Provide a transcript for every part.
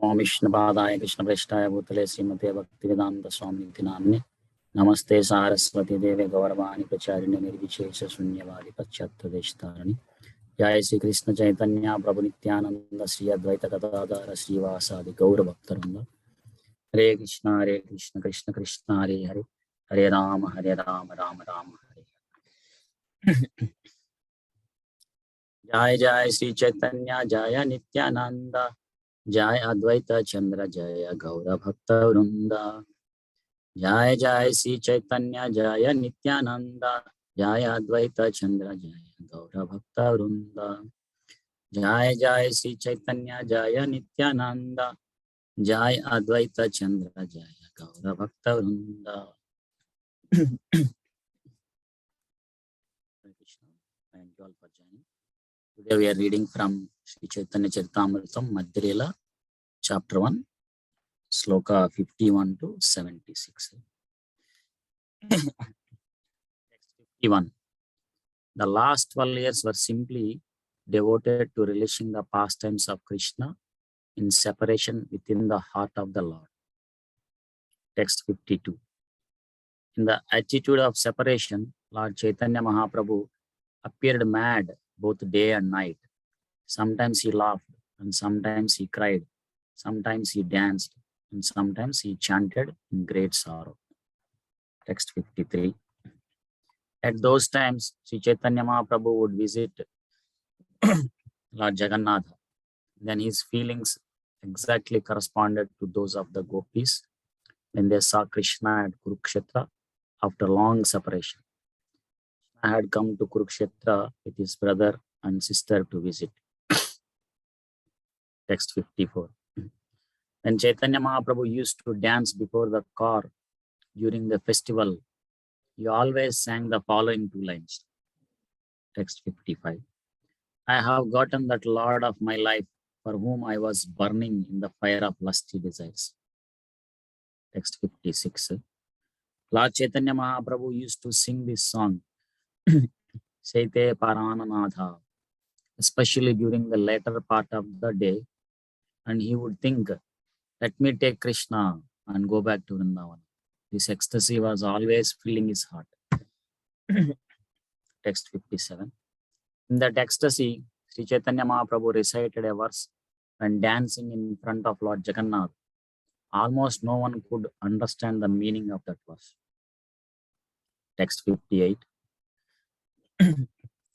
ओम विष्णुपादाय कृष्णप्रेष्ठाय भूतले श्रीमते भक्तिवेदांत स्वामी नाम्ने नमस्ते सारस्वती देवे गौरवाणी प्रचारिणे निर्विशेष शून्यवादी पश्चात्देशतारिणी जय श्री कृष्ण चैतन्य प्रभु नित्यानंद श्री अद्वैत गदाधर श्रीवासादि गौर भक्तवृंद हरे कृष्ण कृष्ण कृष्ण हरे हरे हरे राम राम राम हरे जय जय श्री चैतन्य जय नित्यानंद जय अद्वैत चंद्र जय गौर भक्त वृंद जय जय श्री चैतन्य जय नित्यानंद जय अद्वैत चंद्र जय गौर भक्त वृंद जय जय श्री चैतन्य जय नित्यानंद जय अद्वैत चंद्र जय गौर भक्त वृंद. Thank you all for joining. Today we are reading from Sri Chaitanya Charitamrita Madhya Lila, chapter 1, sloka 51 to 76. Text 51. The last 12 years were simply devoted to relishing the pastimes of Krishna in separation within the heart of the Lord. Text 52. In the attitude of separation, Lord Chaitanya Mahaprabhu appeared mad both day and night. Sometimes he laughed, and sometimes he cried. Sometimes he danced, and sometimes he chanted in great sorrow. Text 53. At those times, Sri Chaitanya Mahaprabhu would visit Lord Jagannatha. Then his feelings exactly corresponded to those of the gopis when they saw Krishna at Kurukshetra after long separation. Krishna had come to Kurukshetra with his brother and sister to visit. Text 54. When Chaitanya Mahaprabhu used to dance before the car during the festival, he always sang the following two lines. Text 55. I have gotten that Lord of my life for whom I was burning in the fire of lusty desires. Text 56. Lord Chaitanya Mahaprabhu used to sing this song, Saite Parananatha, especially during the later part of the day, and he would think, let me take Krishna and go back to Vrindavan. This ecstasy was always filling his heart. Text 57. In that ecstasy, Sri Chaitanya Mahaprabhu recited a verse when dancing in front of Lord Jagannath. Almost no one could understand the meaning of that verse. Text 58.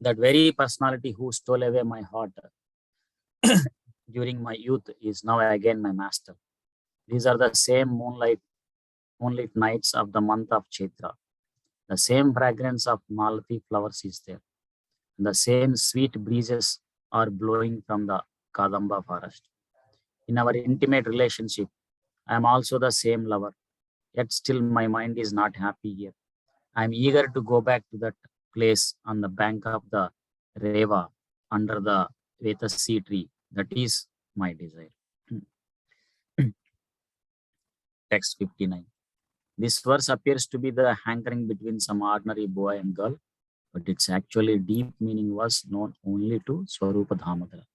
That very personality who stole away my heart during my youth is now again my master. These are the same moonlit nights of the month of Chaitra. The same fragrance of Malati flowers is there. And the same sweet breezes are blowing from the Kadamba forest. In our intimate relationship, I am also the same lover, yet still my mind is not happy here. I am eager to go back to that place on the bank of the Reva under the Vetasi tree. That is my desire. Text 59. This verse appears to be the hankering between some ordinary boy and girl, but its actually deep meaning was known only to Swarupa Dhamodara.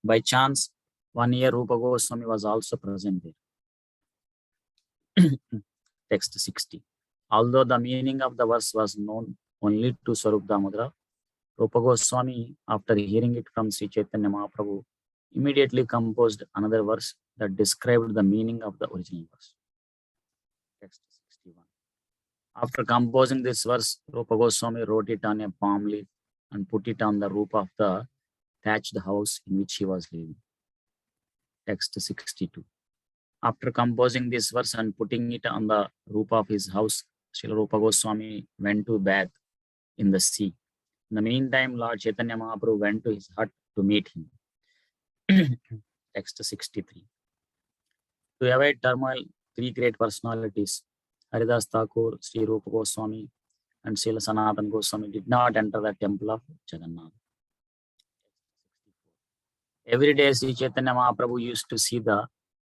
By chance, one year Rupa Goswami was also present there. Text 60. Although the meaning of the verse was known only to Swarupa Dhamodara, Rupa Goswami, after hearing it from Sri Chaitanya Mahaprabhu, immediately composed another verse that described the meaning of the original verse. Text 61. After composing this verse, Rupa Goswami wrote it on a palm leaf and put it on the roof of the thatched house in which he was living. Text 62. After composing this verse and putting it on the roof of his house, Srila Rupa Goswami went to bathe in the sea. In the meantime, Lord Chaitanya Mahaprabhu went to his hut to meet him. Text 63. To avoid turmoil, three great personalities, Haridas Thakur, Sri Rupa Goswami, and Srila Sanatana Goswami, did not enter the temple of Jagannath. Every day, Sri Chaitanya Mahaprabhu used to see the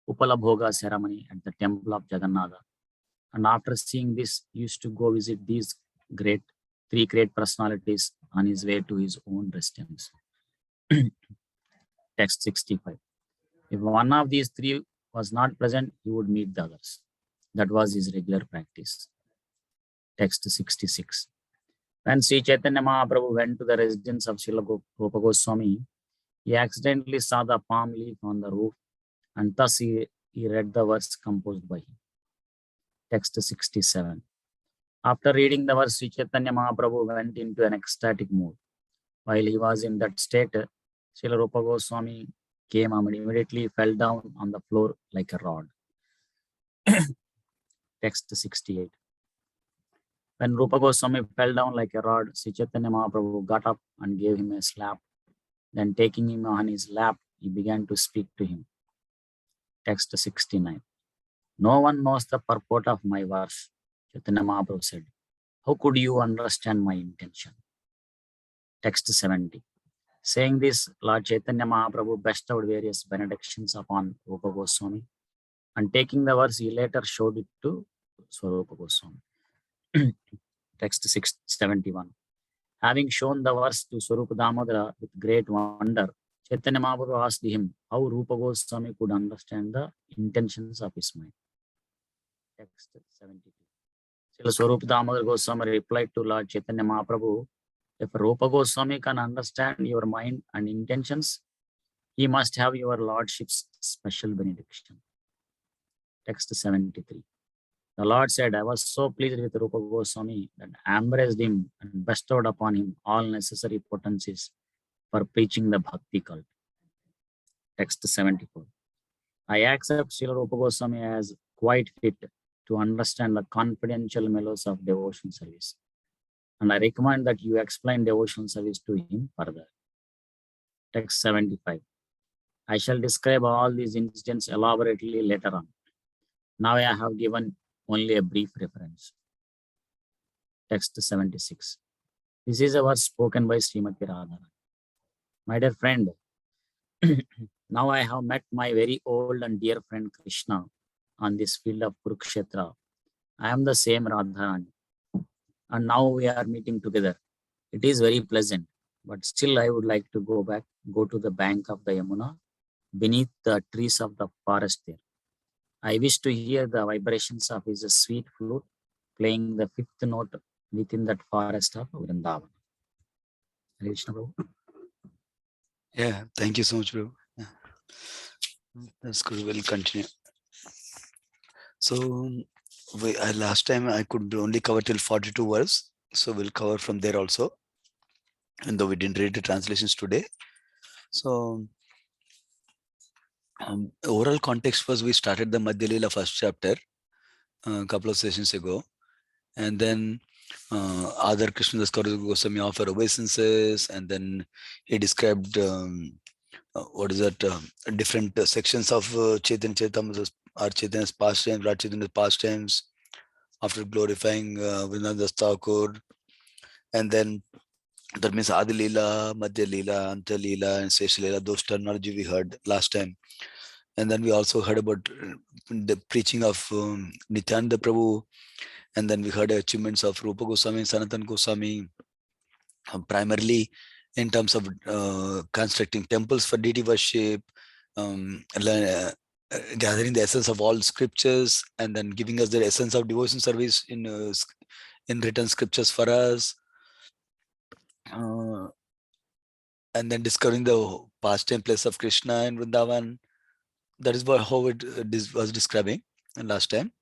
Upalabhoga ceremony at the temple of Jagannatha. And after seeing this, he used to go visit these three great personalities on his way to his own residence. Text 65. If one of these three was not present, he would meet the others. That was his regular practice. Text 66. When Sri Chaitanya Mahaprabhu went to the residence of Srila Rupa Goswami, he accidentally saw the palm leaf on the roof, and thus he read the verse composed by him. Text 67. After reading the verse, Sri Chaitanya Mahaprabhu went into an ecstatic mood. While he was in that state, Srila Rupa Goswami came and immediately fell down on the floor like a rod. Text 68. When Rupa Goswami fell down like a rod, Sri Chaitanya Mahaprabhu got up and gave him a slap. Then taking him on his lap, he began to speak to him. Text 69. No one knows the purport of my verse, Chaitanya Mahaprabhu said. How could you understand my intention? Text 70. Saying this, Lord Chaitanya Mahaprabhu bestowed various benedictions upon Rupa Goswami, and taking the verse, he later showed it to Swarupa Goswami. Text 71. Having shown the verse to Swarupa Damodara with great wonder, Chaitanya Mahaprabhu asked him how Rupa Goswami could understand the intentions of his mind. Text 72. Swarupa Damodara Goswami replied to Lord Chaitanya Mahaprabhu, if Rupa Goswami can understand your mind and intentions, he must have your Lordship's special benediction. Text 73. The Lord said, I was so pleased with Rupa Goswami that I embraced him and bestowed upon him all necessary potencies for preaching the bhakti cult. Text 74. I accept Srila Rupa Goswami as quite fit to understand the confidential mellows of devotion service, and I recommend that you explain devotion service to him further. Text 75. I shall describe all these incidents elaborately later on. Now I have given only a brief reference. Text 76. This is a verse spoken by Srimati Radharani. My dear friend, now I have met my very old and dear friend Krishna on this field of Kurukshetra. I am the same Radharani, and now we are meeting together. It is very pleasant, but still I would like to go to the bank of the Yamuna, beneath the trees of the forest there. I wish to hear the vibrations of his sweet flute playing the fifth note within that forest of Vrindavan. Yeah, thank you so much, bro. Yeah. That's good. We'll continue. So last time I could only cover till 42 verse. So we'll cover from there also. And though we didn't read the translations today. So overall context was we started the Madhya Lila first chapter a couple of sessions ago. And then Adar Krishnadas Goswami offered obeisances, and then he described different sections of Chaitanya Charitamrita or Chaitanya's pastimes, Lord Chaitanya's pastimes, after glorifying Vrindavan Thakur. And then that means Adi Lila, Madhya Lila, Anta Lila, and Sesha Lila, those terminology we heard last time. And then we also heard about the preaching of Nityananda Prabhu. And then we heard achievements of Rupa Goswami and Sanatana Goswami, primarily in terms of constructing temples for deity worship, gathering the essence of all scriptures, and then giving us the essence of devotion service in written scriptures for us. And then discovering the pastime place of Krishna in Vrindavan. That is how it was describing last time.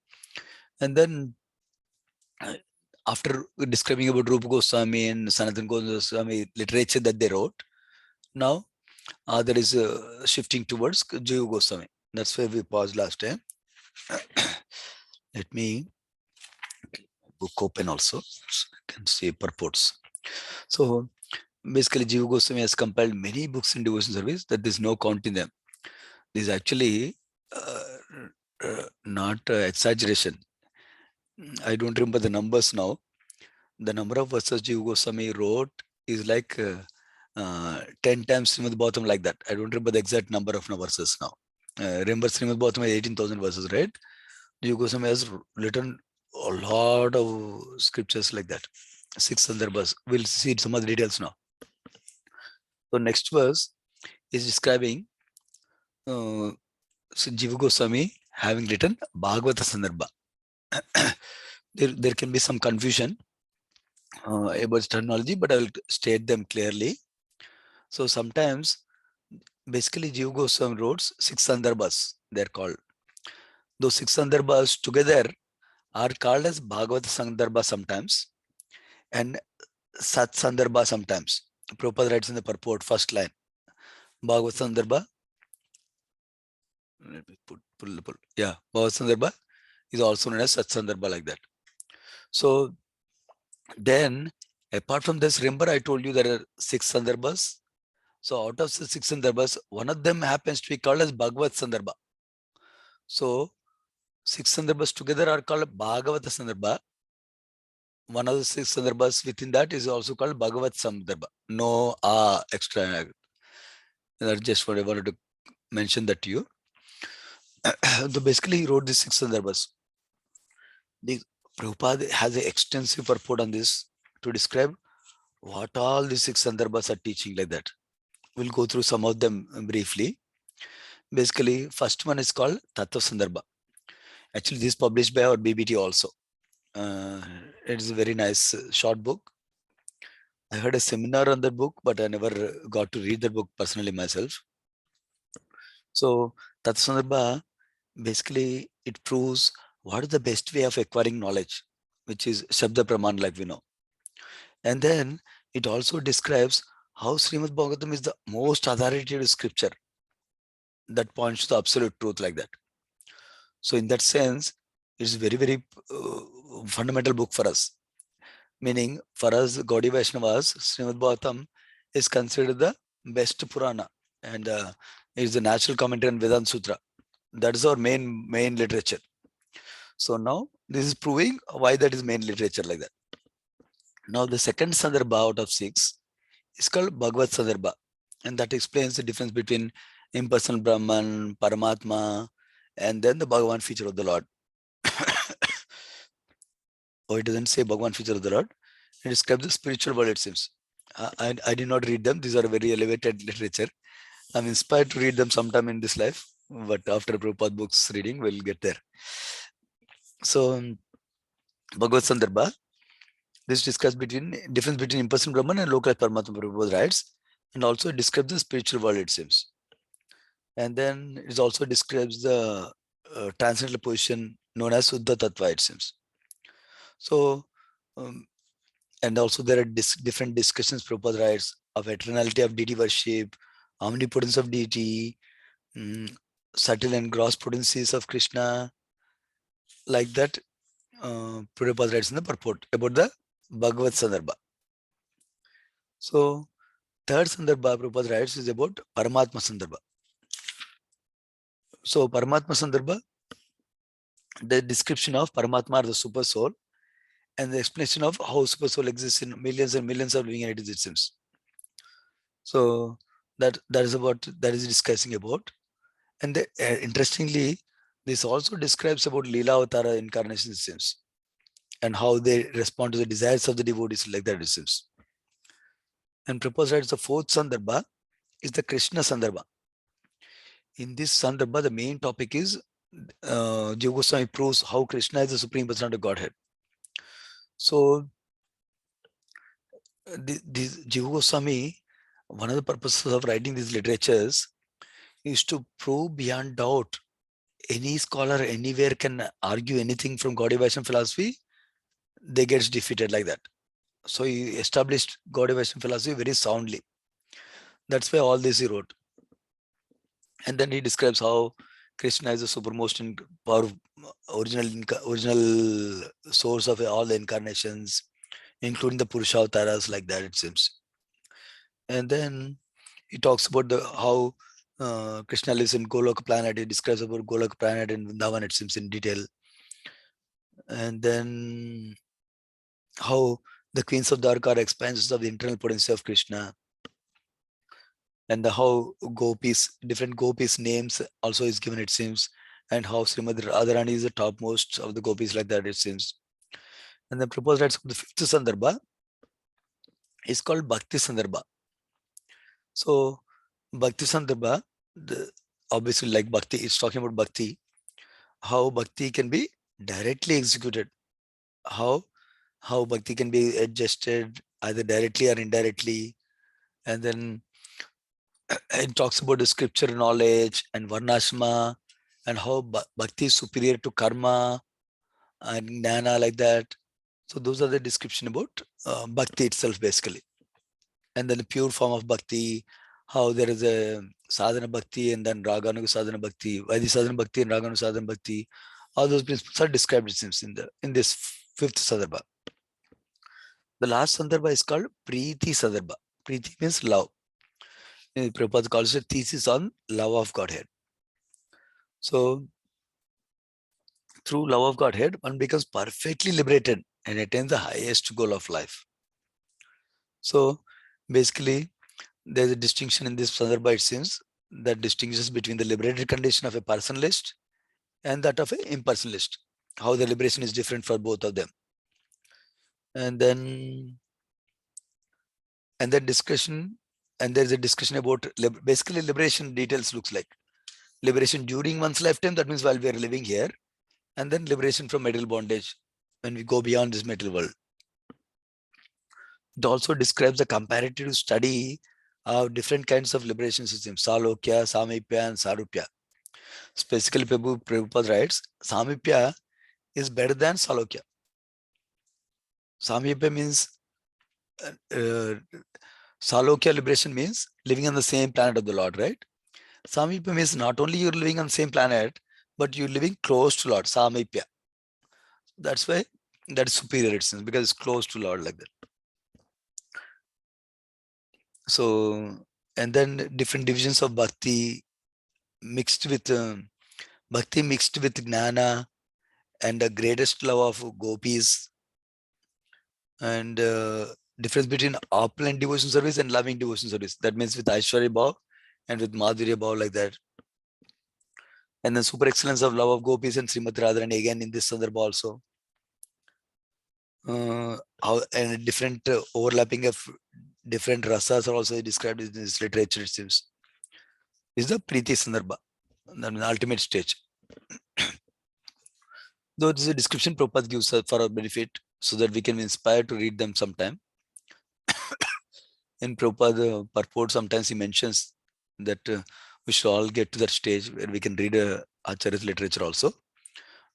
And then after describing about Rupa Goswami and Sanatana Goswami literature that they wrote, now there is shifting towards Jiva Goswami. That's where we paused last time. Let me book open also, so I can see purports. So basically, Jiva Goswami has compiled many books in devotion service that there's no count in them. This is actually not exaggeration. I don't remember the numbers now. The number of verses Jiva Goswami wrote is like 10 times Srimad Bhagavatam, like that. I don't remember the exact number of verses now. Remember Srimad Bhagavatam has 18,000 verses, right? Jiva Goswami has written a lot of scriptures like that. 600 verses. We'll see some of the details now. So next verse is describing So Jiva Goswami having written Bhagavata Sandarbha. There can be some confusion about terminology, but I will state them clearly. So sometimes, basically, Jiva Goswami wrote 6 Sandarbhas, they're called. Those 6 Sandarbhas together are called as Bhagavata Sandarbha sometimes and Sat Sandarbha sometimes. Prabhupada writes in the purport, first line, Bhagavata Sandarbha. Let me pull. Yeah, Bhagavata Sandarbha is also known as Sat Sandarbha, like that. So then, apart from this, remember I told you there are 6 Sandarbhas. So out of the 6 Sandarbhas, one of them happens to be called as Bhagavat Sandarbha. So 6 Sandarbhas together are called Bhagavata Sandarbha. One of the 6 Sandarbhas within that is also called Bhagavat Sandarbha. No extra. I just wanted to mention that to you. So basically, he wrote these 6 Sandarbhas. Prabhupada has an extensive purport on this to describe what all these 6 Sandarbhas are teaching, like that. We'll go through some of them briefly. Basically, first one is called Tattva Sandarbha. Actually, this is published by our BBT also. It is a very nice short book. I heard a seminar on that book, but I never got to read that book personally myself. So, Tattva Sandarbha, basically, it proves what is the best way of acquiring knowledge, which is Shabda Praman, like we know. And then it also describes how Srimad Bhagavatam is the most authoritative scripture that points to the absolute truth, like that. So in that sense, it's very, very fundamental book for us. Meaning, for us, Gaudiya Vaishnavas, Srimad Bhagavatam is considered the best Purana, and it is the natural commentary on Vedanta Sutra. That is our main literature. So now this is proving why that is main literature, like that. Now the second Sandarbha out of 6 is called Bhagavad Sandarbha, and that explains the difference between impersonal Brahman, Paramatma, and then the Bhagavan feature of the Lord. Oh, it doesn't say Bhagavan feature of the Lord. It describes the spiritual world, it seems. I did not read them. These are very elevated literature. I'm inspired to read them sometime in this life, but after Prabhupada books reading, we'll get there. So, Bhagavad Sandarbha, this discusses difference between impersonal Brahman and local Paramatma, Prabhupada writes, and also describes the spiritual world, it seems. And then it also describes the transcendental position known as Suddha Tattva, it seems. So, and also there are different discussions Prabhupada writes of eternality of deity worship, omnipotence of deity, subtle and gross potencies of Krishna, like that. Prabhupada writes in the purport about the Bhagavad Sandarbha. So, third Sandarbha Prabhupada writes is about Paramatma Sandarbha. So, Paramatma Sandarbha, the description of Paramatma or the super soul, and the explanation of how super soul exists in millions and millions of living entities, it seems. So that is discussing about. And interestingly, this also describes about Lila Avatara incarnation, it seems, and how they respond to the desires of the devotees, like that, it seems. And Prabhupada writes the fourth Sandarbha is the Krishna Sandarbha. In this Sandarbha, the main topic is Jiva Goswami proves how Krishna is the Supreme Personality of Godhead. So, this Jiva Goswami, one of the purposes of writing these literatures is to prove beyond doubt. Any scholar anywhere can argue anything from Gaudiya Vaishnava philosophy, they get defeated, like that. So he established Gaudiya Vaishnava philosophy very soundly. That's why all this he wrote. And then he describes how Krishna is the supermost in power, original source of all the incarnations, including the Purusha avatars, like that, it seems. And then he talks about how Krishna lives in Goloka planet. He describes about Goloka planet in Vrindavan, it seems, in detail. And then how the queens of Dwarka are expansions of the internal potency of Krishna. And how gopis, different gopis names also is given, it seems. And how Srimad Radharani is the topmost of the gopis, like that, it seems. And the proposed writes of the fifth Sandarbha is called Bhakti Sandarbha. So, Bhakti Sandarbha, obviously like bhakti, it's talking about bhakti, how bhakti can be directly executed, how bhakti can be adjusted either directly or indirectly. And then it talks about the scripture knowledge and varnashma, and how bhakti is superior to karma and jnana, like that. So those are the description about bhakti itself, basically. And then the pure form of bhakti, how there is a sadhana bhakti and then raganuga sadhana bhakti, vaidhi sadhana bhakti and raganuga sadhana bhakti. All those principles are described, it seems, in this fifth sandarbha. The last sandarbha is called Preeti Sandarbha. Preeti means love. Prabhupada calls it thesis on love of Godhead. So through love of Godhead, one becomes perfectly liberated and attains the highest goal of life. So basically, there's a distinction in this sandarbha, it seems, that distinguishes between the liberated condition of a personalist and that of an impersonalist, how the liberation is different for both of them. And then discussion, and there's a discussion about basically liberation details looks like liberation during one's lifetime, that means while we are living here, and then liberation from material bondage when we go beyond this material world. It also describes the comparative study of different kinds of liberation systems, Salokya, Samipya, and Sarupya. Specifically, Prabhupada writes, Samipya is better than Salokya. Samipya means, Salokya liberation means living on the same planet of the Lord, right? Samipya means not only you're living on the same planet, but you're living close to Lord, Samipya. That's why that is superior, it seems, because it's close to Lord, like that. So, and then different divisions of bhakti mixed with jnana, and the greatest love of gopis, and difference between opulent devotion service and loving devotion service. That means with Aishwarya Bhav and with Madhurya Bhav, like that. And then super excellence of love of gopis and Srimati Radharani, again in this sandarbha also. And different overlapping of different rasas are also described in this literature, it seems. This is the Preeti Sandarbha, the ultimate stage. Though this is a description Prabhupada gives for our benefit, so that we can be inspired to read them sometime. In Prabhupada purport, sometimes he mentions that we should all get to that stage where we can read Acharya's literature also.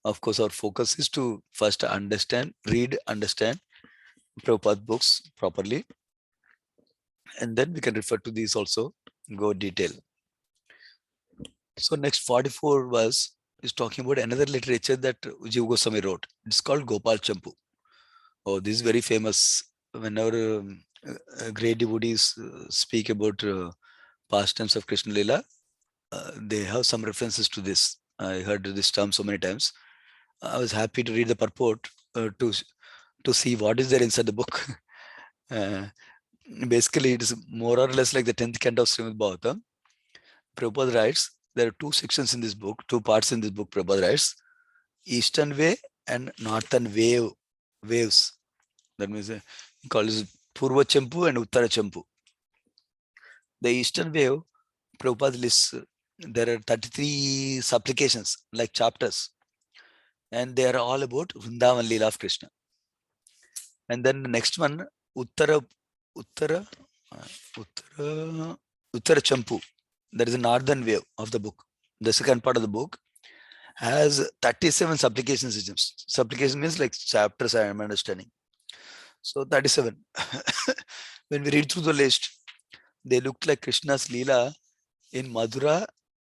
Of course, our focus is to first understand Prabhupada books properly, and then we can refer to these also, go detail. So next 44 is talking about another literature that Jiva Goswami wrote. It's called Gopal Champu. Oh, this is very famous. Whenever great devotees speak about pastimes of Krishna Lila, they have some references to this. I heard this term so many times. I was happy to read the purport to see what is there inside the book. Basically, it is more or less like the 10th canto of Srimad Bhagavatam. Prabhupada writes, there are two sections in this book, two parts in this book. Prabhupada writes, Eastern way and Northern waves. That means he calls it Purva Champu and Uttara Champu. The Eastern wave, Prabhupada lists, there are 33 supplications, like chapters, and they are all about Vrindavan Lila of Krishna. And then the next one, Uttara Champu. That is a northern wave of the book. The second part of the book has 37 supplication systems. Supplication means like chapters, I am understanding. So 37. When we read through the list, they look like Krishna's Lila in Madhura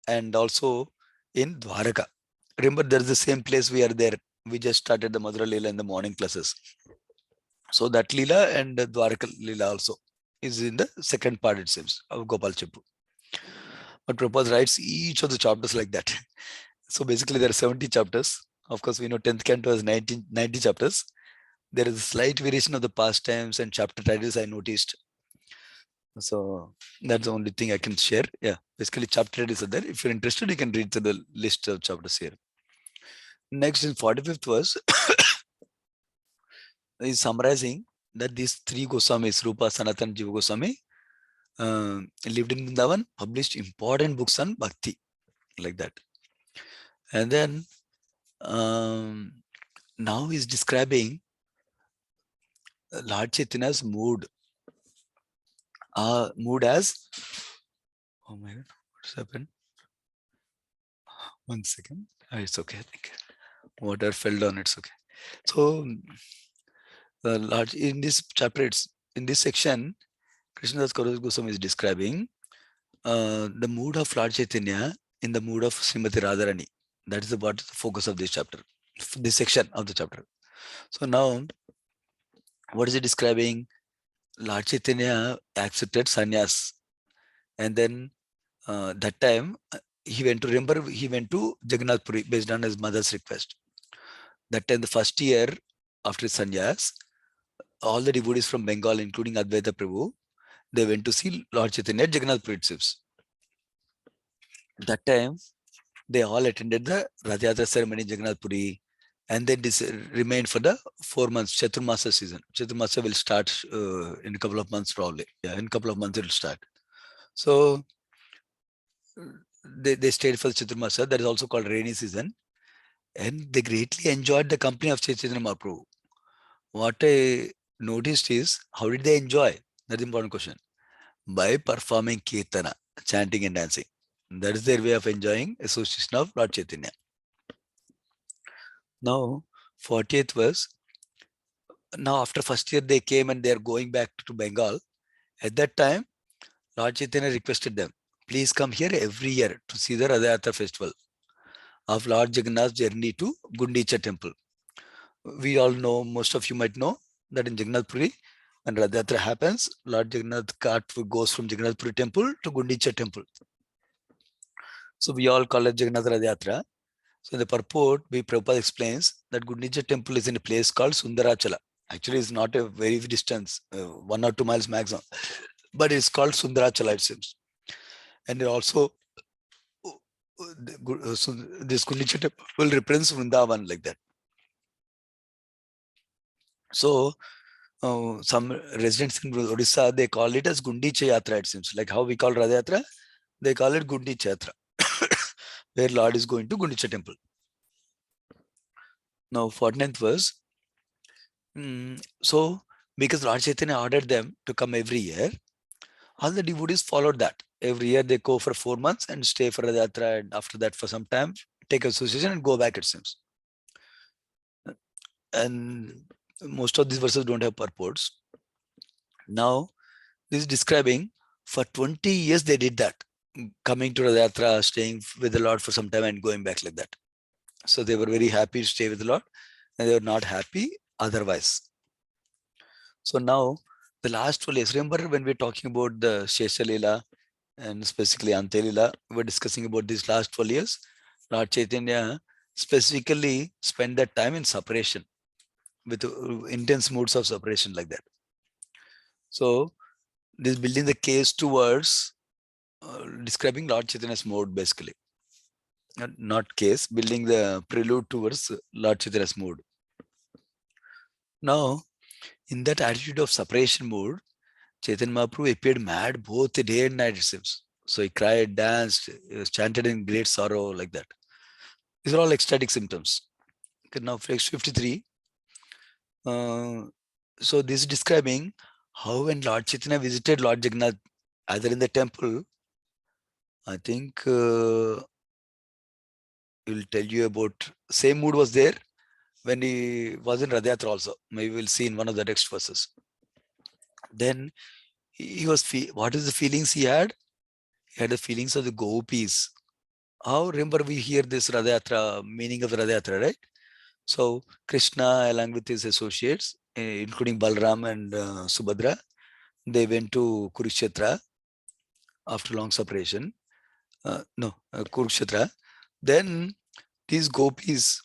and also in Dwaraka. Remember, there's the same place we are there. We just started the Madhura Lila in the morning classes. So that Lila and the Dwaraka Lila also is in the second part, it seems, of Gopal Champu. But Prabhupada writes each of the chapters like that. So basically there are 70 chapters. Of course, we know 10th canto has 90 chapters. There is a slight variation of the pastimes and chapter titles I noticed. So that's the only thing I can share. Yeah, basically chapter titles are there. If you're interested, you can read through the list of chapters here. Next in 45th verse is summarizing that these three Goswamis, Rupa, Sanatan, Jiva Goswami, lived in Vrindavan, published important books on bhakti. like that. And then now he's describing Lord Chaitanya's mood. Mood as, oh my God, what's happened? 1 second. It's okay, I think. Water fell down, it's okay. So, in this chapter, in this section, Krishnadas Kaviraj Goswami is describing the mood of Lord Chaitanya in the mood of Srimati Radharani. That is what is the focus of this chapter, this section of the chapter. So now, what is he describing? Lord Chaitanya accepted sannyas, and then that time he went to Jagannath Puri based on his mother's request. That time, the first year after sannyas, all the devotees from Bengal, including Advaita Prabhu, they went to see Lord Chaitanya at Jagannath Puri itself. That time, they all attended the Rath Yatra ceremony in Jagannath Puri, and then this remained for the 4 months Chaturmasa season. Chaturmasa will start in a couple of months probably. Yeah, in a couple of months it will start. So they stayed for the Chaturmasa. That is also called rainy season, and they greatly enjoyed the company of Chaitanya Mahaprabhu. What I noticed is, how did they enjoy? That's the important question. By performing kirtana, chanting and dancing. That is their way of enjoying association of Lord Chaitanya. Now, 40th verse. Now, after first year, they came and they are going back to Bengal. At that time, Lord Chaitanya requested them, please come here every year to see the Rath Yatra festival of Lord Jagannath's journey to Gundicha temple. We all know, most of you might know, that in Jagannath Puri, when Rath Yatra happens, Lord Jagannath cart goes from Jagannath Puri temple to Gundicha temple. So we all call it Jagannath Rath Yatra. So in the purport, Prabhupada explains that Gundicha temple is in a place called Sundarachala. Actually, it's not a very distance, 1 or 2 miles maximum, but it's called Sundarachala, it seems. And it also, this Gundicha temple will represent Vrindavan like that. So some residents in Odisha, they call it as Gundicha Yatra, it seems. Like how we call Rath Yatra, they call it Gundicha Yatra, where Lord is going to Gundicha temple. Now, 49th verse. So, because Lord Chaitanya ordered them to come every year, all the devotees followed that. Every year they go for 4 months and stay for Rath Yatra, and after that for some time, take association and go back, it seems. And most of these verses don't have purports. Now, this is describing for 20 years they did that, coming to Rath Yatra, staying with the Lord for some time and going back like that. So they were very happy to stay with the Lord, and they were not happy otherwise. So now the last 12 years, remember when we're talking about the Shesha Lila and specifically Ante Lila, we're discussing about these last 12 years. Lord Chaitanya specifically spent that time in separation, with intense moods of separation like that. So this building the case towards describing Lord Chaitanya's mode, basically. Not case, building the prelude towards Lord Chaitanya's mood. Now, in that attitude of separation mood, Chaitanya Mahaprabhu appeared mad both day and night, it seems. So he cried, danced, chanted in great sorrow like that. These are all ecstatic symptoms. Okay, now, phrase 53. So this is describing how when Lord Chaitanya visited Lord Jagannath, either in the temple, I think he will tell you about, same mood was there when he was in Rath Yatra also. Maybe we'll see in one of the next verses. Then he was, what is the feelings he had? He had the feelings of the gopis. How, remember we hear this Rath Yatra, meaning of the Rath Yatra, right? So Krishna along with his associates, including Balram and Subhadra, they went to Kurukshetra after long separation. Kurukshetra. Then these gopis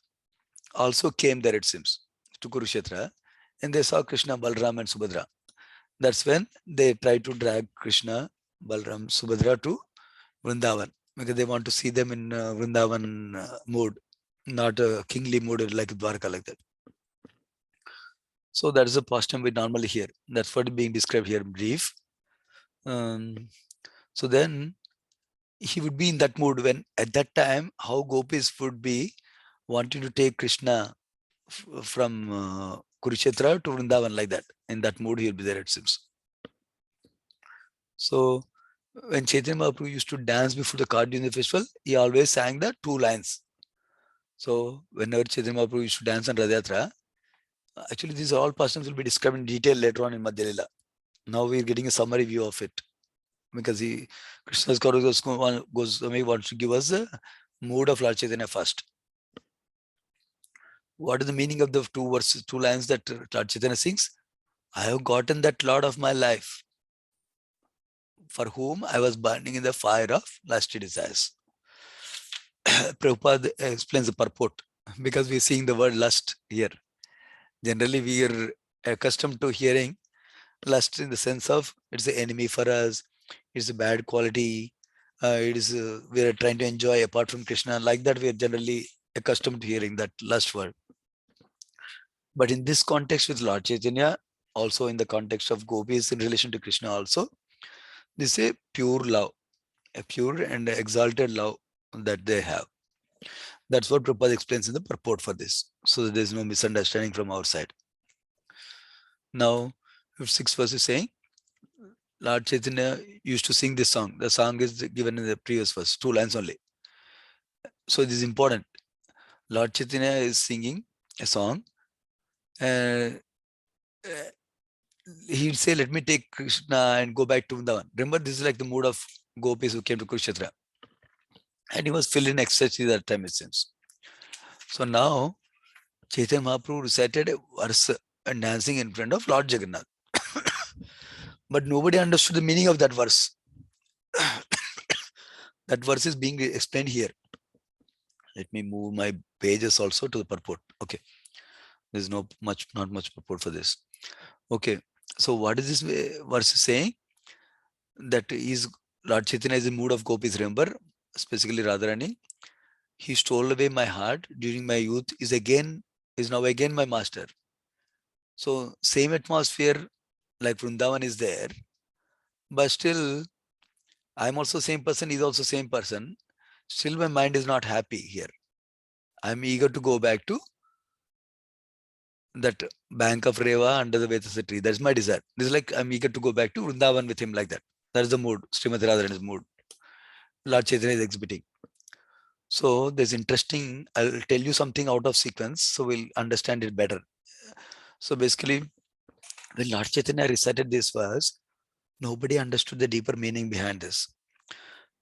also came there, it seems, to Kurukshetra, and they saw Krishna, Balram and Subhadra. That's when they tried to drag Krishna, Balram, Subhadra to Vrindavan, because they want to see them in Vrindavan mood, not a kingly mood like Dwarka, like that. So that is a pastime we normally hear. That's what is being described here in brief. So then he would be in that mood when at that time how gopis would be wanting to take Krishna from Kurukshetra to Vrindavan, like that. In that mood, he'll be there, it seems. So when Chaitanya Mahaprabhu used to dance before the cart during the festival, he always sang the 2 lines. So whenever Chaitanya Mahaprabhu used to dance on Rath Yatra, actually these all pastimes will be described in detail later on in Madhya Lila. Now we're getting a summary view of it, because Krishna's Goswami wants to give us the mood of Lord Chaitanya first. What is the meaning of the 2 lines that Lord Chaitanya sings? I have gotten that Lord of my life, for whom I was burning in the fire of lusty desires. Prabhupada explains the purport, because we're seeing the word lust here. Generally, we are accustomed to hearing lust in the sense of it's the enemy for us, it's a bad quality, it is we are trying to enjoy apart from Krishna. Like that, we are generally accustomed to hearing that lust word. But in this context with Lord Chaitanya, also in the context of gopis in relation to Krishna also, this is a pure love, a pure and exalted love that they have. That's what Prabhupada explains in the purport for this, so that there's no misunderstanding from our side. Now, 6th verse is saying, Lord Chaitanya used to sing this song. The song is given in the previous verse, 2 lines only. So this is important. Lord Chaitanya is singing a song. He'd say, let me take Krishna and go back to Vrindavan. Remember, this is like the mood of gopis who came to Kurukshetra. And he was filled in ecstasy that time, it seems. So now, Chaitanya Mahaprabhu recited a verse and dancing in front of Lord Jagannath. But nobody understood the meaning of that verse. That verse is being explained here. Let me move my pages also to the purport. Okay. There's not much purport for this. Okay. So what is this verse saying? That is Lord Chaitanya is in the mood of gopis, remember? Specifically Radharani. He stole away my heart during my youth, is now again my master. So same atmosphere like Vrindavan is there, but still I'm also same person, he's also same person. Still my mind is not happy here. I'm eager to go back to that bank of Reva under the Vetasa tree. That's my desire. This is like I'm eager to go back to Vrindavan with him, like that. That's the mood. Srimati Radharani's mood. Lord Chaitanya is exhibiting. So there's interesting, I'll tell you something out of sequence, so we'll understand it better. So basically, when Lord Chaitanya recited this verse, nobody understood the deeper meaning behind this.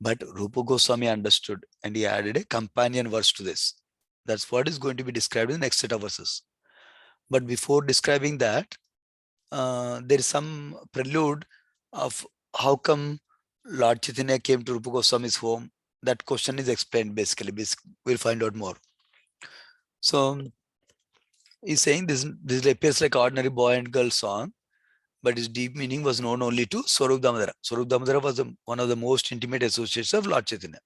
But Rupa Goswami understood, and he added a companion verse to this. That's what is going to be described in the next set of verses. But before describing that, there is some prelude of how come Lord Chaitanya came to Rupa Goswami's home. That question is explained basically. We'll find out more. So he's saying this appears like ordinary boy and girl song, but its deep meaning was known only to Swarup Damodara. Swarup Damodara was one of the most intimate associates of Lord Chaitanya.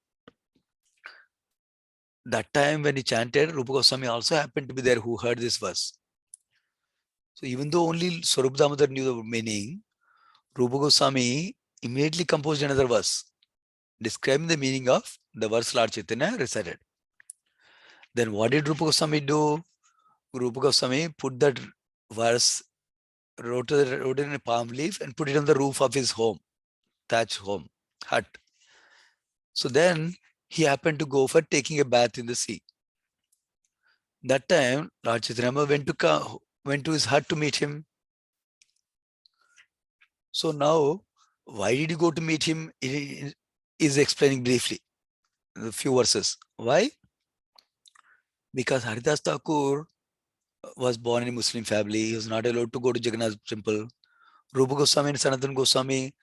That time when he chanted, Rupa Goswami also happened to be there, who heard this verse. So even though only Swarup Damodara knew the meaning, Rupa Goswami immediately composed another verse describing the meaning of the verse Lord Chaitanya recited. Then what did Rupa Goswami do? Rupa Goswami put that verse, wrote it in a palm leaf and put it on the roof of his home, thatched home, hut. So then he happened to go for taking a bath in the sea. That time, Lord Chaitanya went to his hut to meet him. So now, why did you go to meet him? He is explaining briefly, a few verses. Why? Because Haridas Thakur was born in a Muslim family. He was not allowed to go to Jagannath temple. Rupa Goswami and Sanatana Goswami,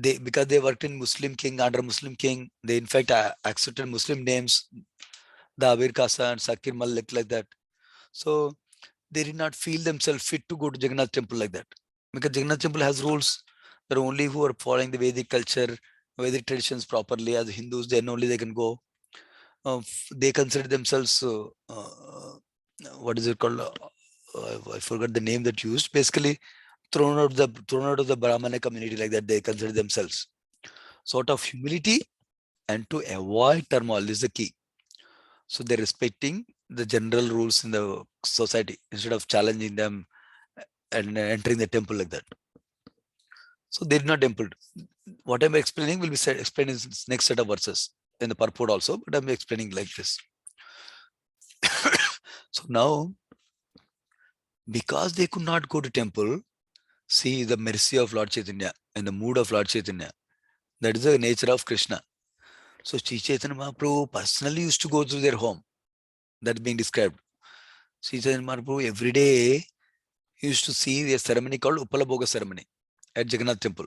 because they worked in Muslim king, under Muslim king, they in fact accepted Muslim names, the Abir Kasa and Sakir Malik, like that. So they did not feel themselves fit to go to Jagannath temple like that. Because Jagannath temple has rules that only who are following the Vedic culture, Vedic traditions properly as Hindus, then only they can go. They consider themselves, what is it called? I forgot the name that used. Basically, thrown out of the Brahmana community, like that. They consider themselves. Sort of humility and to avoid turmoil. This is the key. So they're respecting the general rules in the society instead of challenging them and entering the temple like that. So they did not temple. What I'm explaining will be explained in next set of verses in the purport also, but I'm explaining like this. So now, because they could not go to temple, see the mercy of Lord Chaitanya and the mood of Lord Chaitanya. That is the nature of Krishna. So Sri Chaitanya Mahaprabhu personally used to go to their home. That's being described. Sri Chaitanya Mahaprabhu every day he used to see a ceremony called Upalabhoga ceremony at Jagannath temple.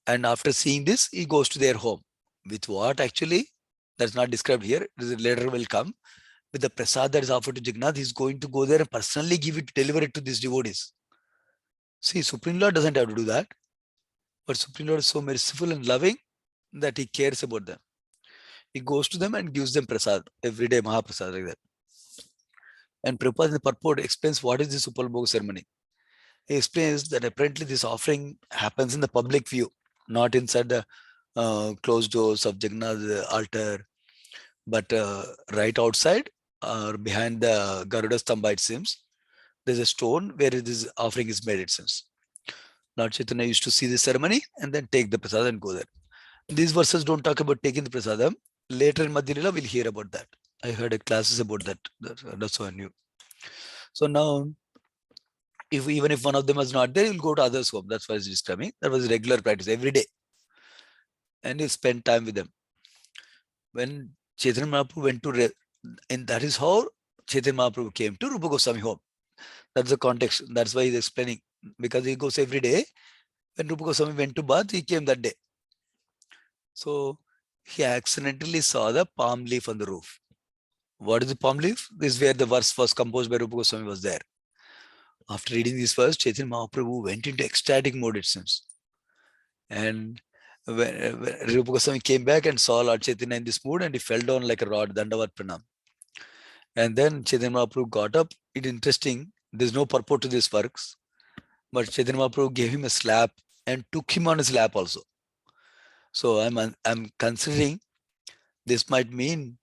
And after seeing this, he goes to their home. With what actually? That's not described here. Later will come. With the prasad that is offered to Jagannath, he's going to go there and personally deliver it to these devotees. See, Supreme Lord doesn't have to do that. But Supreme Lord is so merciful and loving that he cares about them. He goes to them and gives them prasad, every day Mahaprasad like that. And Prabhupada in the purport explains what is this Upalabhoga ceremony. He explains that apparently this offering happens in the public view, not inside the closed doors of Jagannath altar, but right outside or behind the Garuda Stamba, it seems. There's a stone where this offering is made, it seems. Lord Chaitanya used to see the ceremony and then take the prasad and go there. These verses don't talk about taking the prasadam. Later in Madhya Lila, we'll hear about that. I heard classes about that. That's what I knew. So now, even if one of them was not there, you'll go to others' home. That's why it's describing. That was regular practice every day. And you spend time with them. When Chaitanya Mahaprabhu went to, and that is how Chaitanya Mahaprabhu came to Rupa Goswami home. That's the context. That's why he's explaining. Because he goes every day. When Rupa Goswami went to Bath, he came that day. So he accidentally saw the palm leaf on the roof. What is the palm leaf? This is where the verse was composed by Rupa Goswami was there. After reading this verse, Chaitanya Mahaprabhu went into ecstatic mode, it seems. And when Rupa Goswami came back and saw Lord Chaitanya in this mood, and he fell down like a rod, Dandavat Pranam. And then Chaitanya Mahaprabhu got up. It's interesting. There's no purport to these works. But Chaitanya Mahaprabhu gave him a slap and took him on his lap also. So I'm considering this might mean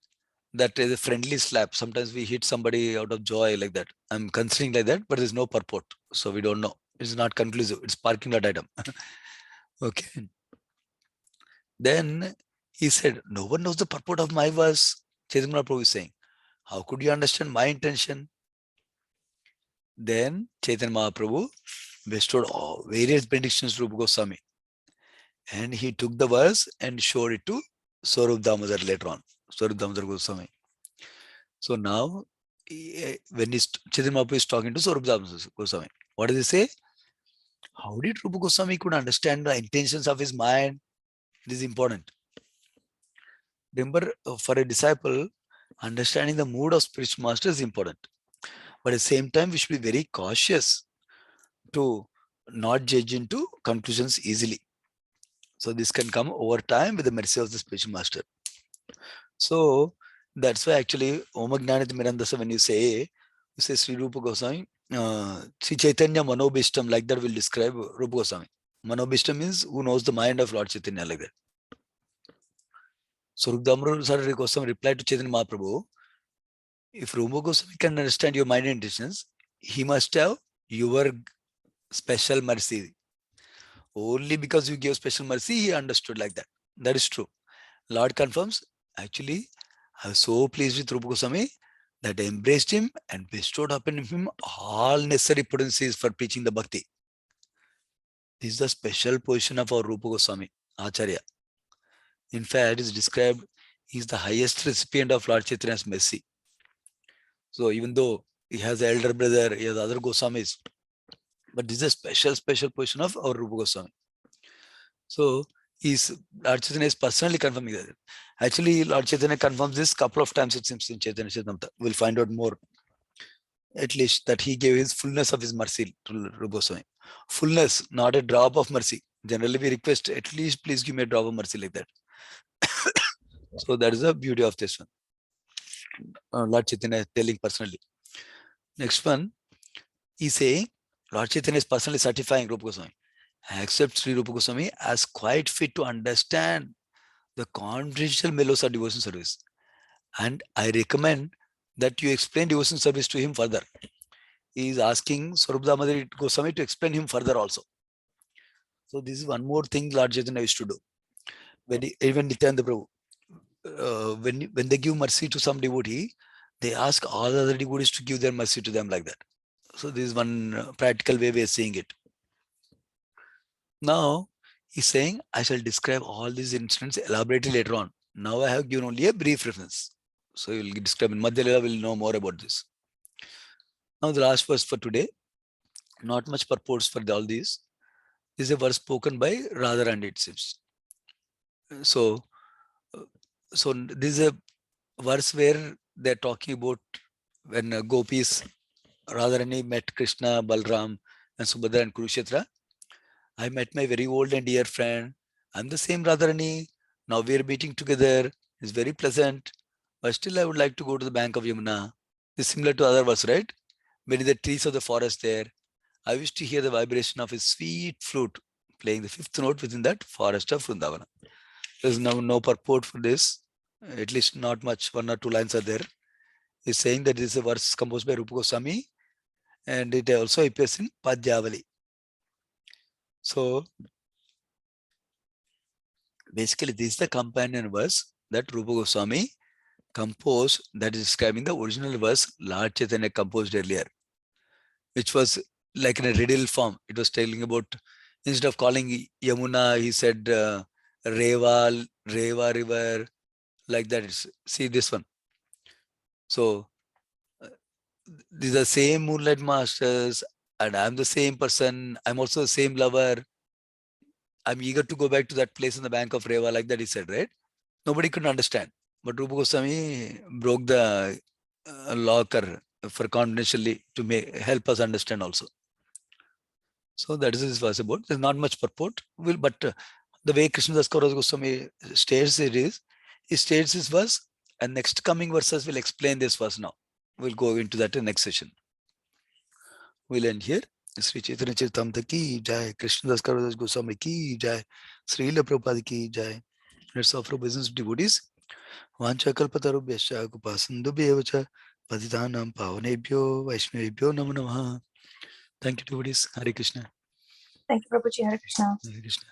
that is a friendly slap. Sometimes we hit somebody out of joy like that. I'm considering like that, but there's no purport. So we don't know. It's not conclusive. It's parking lot item. Okay. Then he said, no one knows the purport of my verse. Chaitanya Mahaprabhu is saying, how could you understand my intention? Then Chaitanya Mahaprabhu bestowed various benedictions to Rupa Goswami. And he took the verse and showed it to Swarup Damodar later on. Swarup Damodar Goswami. So now, when Chaitanya Mahaprabhu is talking to Swarup Damodar Goswami, what does he say? How did Rupa Goswami could understand the intentions of his mind? This is important. Remember, for a disciple, understanding the mood of spiritual master is important. But at the same time, we should be very cautious to not judge into conclusions easily. So this can come over time with the mercy of the spiritual master. So that's why actually Om Jnanit Mirandasa, when you say Sri Rupa Goswami, Sri Chaitanya Manobishtam, like that will describe Rupa Goswami. Manobishtam means who knows the mind of Lord Chaitanya, like that. So Rupa Damodar Goswami replied to Chaitanya Mahaprabhu, if Rupa Goswami can understand your mind and intentions, he must have your special mercy. Only because you gave special mercy, he understood like that. That is true. Lord confirms, actually, I was so pleased with Rupa Goswami that I embraced him and bestowed upon him all necessary potencies for preaching the bhakti. This is the special position of our Rupa Goswami, Acharya. In fact, it is described he is the highest recipient of Lord Chaitanya's mercy. So even though he has an elder brother, he has other Goswamis, but this is a special position of our Rupa Goswami. So Lord Chaitanya is personally confirming that. Actually, Lord Chaitanya confirms this couple of times, it seems, in Chaitanya Charitamrita. We'll find out more. At least that he gave his fullness of his mercy to Rupa Goswami. Fullness, not a drop of mercy. Generally, we request, at least please give me a drop of mercy like that. So that is the beauty of this one. Lord Chaitanya is telling personally. Next one, he's saying, Lord Chaitanya is personally certifying Rupa Goswami. Accept Sri Rupa Goswami as quite fit to understand The confidential mellows are devotion service. And I recommend that you explain devotion service to him further. He is asking Swarup Damodar Goswami to explain him further also. So this is one more thing Lord Chaitanya used to do. Even Nityananda Prabhu, when they give mercy to some devotee, they ask all other devotees to give their mercy to them like that. So this is one practical way we are seeing it. Now he's saying, I shall describe all these incidents elaborately later on. Now I have given only a brief reference. So you will describe in Madhya Lila, will know more about this. Now the last verse for today, not much purports for all these. This is a verse spoken by Radharani, it seems. So this is a verse where they're talking about when gopis, Radharani met Krishna, Balram, and Subhadra and Kurukshetra. I met my very old and dear friend. I'm the same Radharani. Now we're meeting together. It's very pleasant. But still, I would like to go to the bank of Yamuna. It's similar to other verse, right? Many the trees of the forest there. I wish to hear the vibration of his sweet flute playing the fifth note within that forest of Vrindavana. There's no purport for this. At least not much. 1 or 2 lines are there. He's saying that this is a verse composed by Rupa Goswami, and it also appears in Padyavali. So basically, this is the companion verse that Rupa Goswami composed, that is describing the original verse Lord Chaitanya composed earlier, which was like in a riddle form. It was telling about, instead of calling Yamuna, he said Reva River, like that. See this one. So these are the same Moonlight Masters, and I'm the same person. I'm also the same lover. I'm eager to go back to that place in the bank of Reva, like that he said, right? Nobody could understand. But Rupa Goswami broke the locker for confidentially to help us understand also. So that is this verse about. There's not much purport. But the way Krishnadas Kaviraj Goswami states it is, he states this verse, and next coming verses will explain this verse now. We'll go into that in next session. We'll end here. Sri Chaitanya Charitamrita ki jai, Krishnadas Kaviraj Goswami ki jai, Sri Lila Prabhupada ki jai. Let's offer business devotees. Vancha kalpatarubhyascha kupasindubhyevacha patitanam pavanebhyo vaishnavebhyo namo namaha. Thank you, devotees. Hare Krishna. Thank you, Prabhuji. Hare Krishna. Hare Krishna.